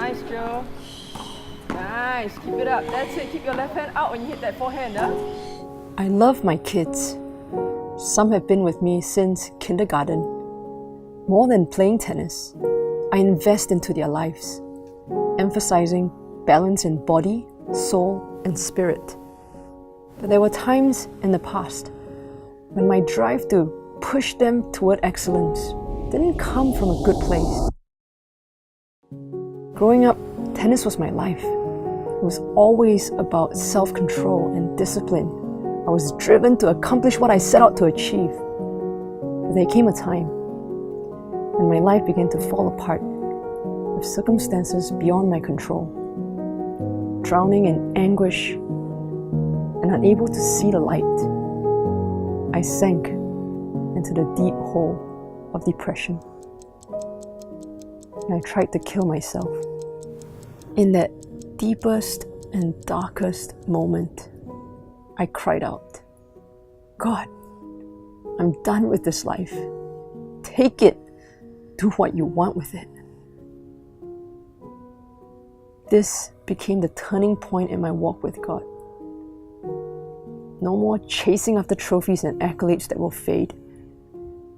Nice, Joe. Nice. Keep it up. That's it. Keep your left hand out when you hit that forehand, huh? I love my kids. Some have been with me since kindergarten. More than playing tennis, I invest into their lives, emphasizing balance in body, soul, and spirit. But there were times in the past when my drive to push them toward excellence didn't come from a good place. Growing up, tennis was my life. It was always about self-control and discipline. I was driven to accomplish what I set out to achieve. But there came a time when my life began to fall apart with circumstances beyond my control. Drowning in anguish and unable to see the light, I sank into the deep hole of depression. And I tried to kill myself. In that deepest and darkest moment, I cried out, "God, I'm done with this life. Take it. Do what you want with it." This became the turning point in my walk with God. No more chasing after trophies and accolades that will fade,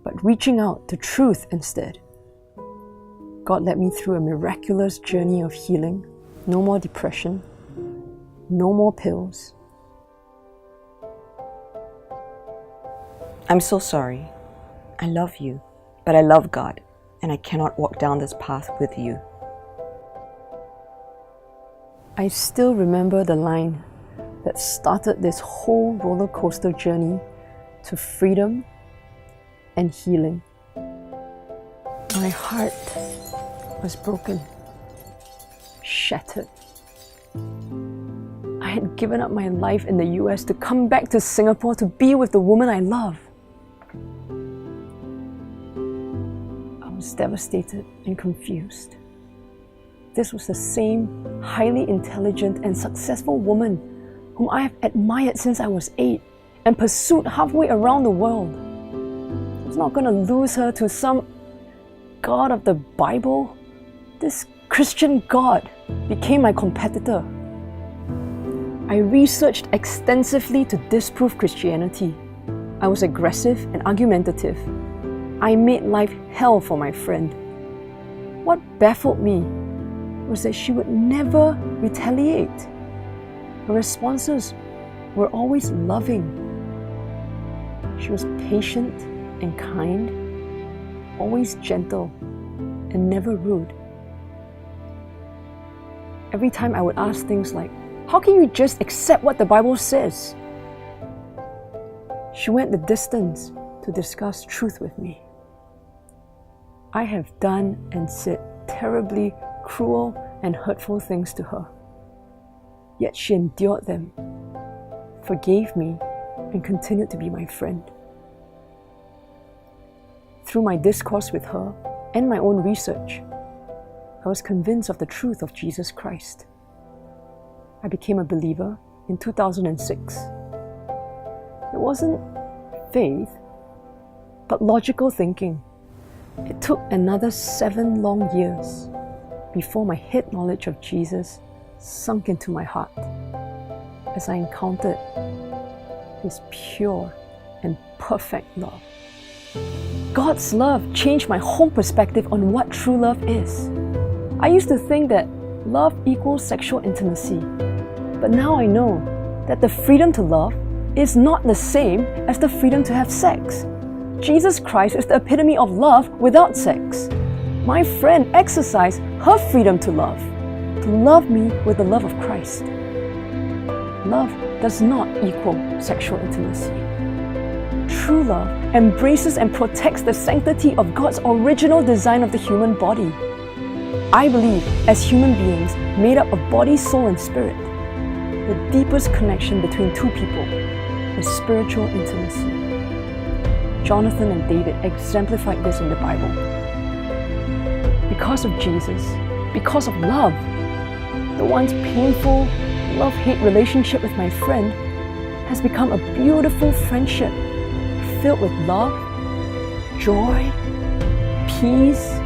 but reaching out to truth instead. God led me through a miraculous journey of healing. No more depression, no more pills. I'm so sorry. I love you, but I love God, and I cannot walk down this path with you. I still remember the line that started this whole roller coaster journey to freedom and healing. My heart was broken, shattered. I had given up my life in the US to come back to Singapore to be with the woman I love. I was devastated and confused. This was the same highly intelligent and successful woman whom I have admired since I was 8 and pursued halfway around the world. I was not going to lose her to some God of the Bible. This Christian God became my competitor. I researched extensively to disprove Christianity. I was aggressive and argumentative. I made life hell for my friend. What baffled me was that she would never retaliate. Her responses were always loving. She was patient and kind, always gentle, and never rude. Every time I would ask things like, "How can you just accept what the Bible says?" she went the distance to discuss truth with me. I have done and said terribly cruel and hurtful things to her. Yet she endured them, forgave me, and continued to be my friend. Through my discourse with her and my own research, I was convinced of the truth of Jesus Christ. I became a believer in 2006. It wasn't faith, but logical thinking. It took another 7 long years before my head knowledge of Jesus sunk into my heart as I encountered His pure and perfect love. God's love changed my whole perspective on what true love is. I used to think that love equals sexual intimacy, but now I know that the freedom to love is not the same as the freedom to have sex. Jesus Christ is the epitome of love without sex. My friend exercised her freedom to love me with the love of Christ. Love does not equal sexual intimacy. True love embraces and protects the sanctity of God's original design of the human body. I believe, as human beings made up of body, soul, and spirit, the deepest connection between two people is spiritual intimacy. Jonathan and David exemplified this in the Bible. Because of Jesus, because of love, the once painful love-hate relationship with my friend has become a beautiful friendship filled with love, joy, peace,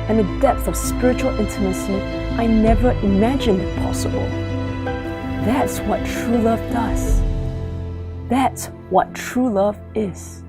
and a depth of spiritual intimacy I never imagined possible. That's what true love does. That's what true love is.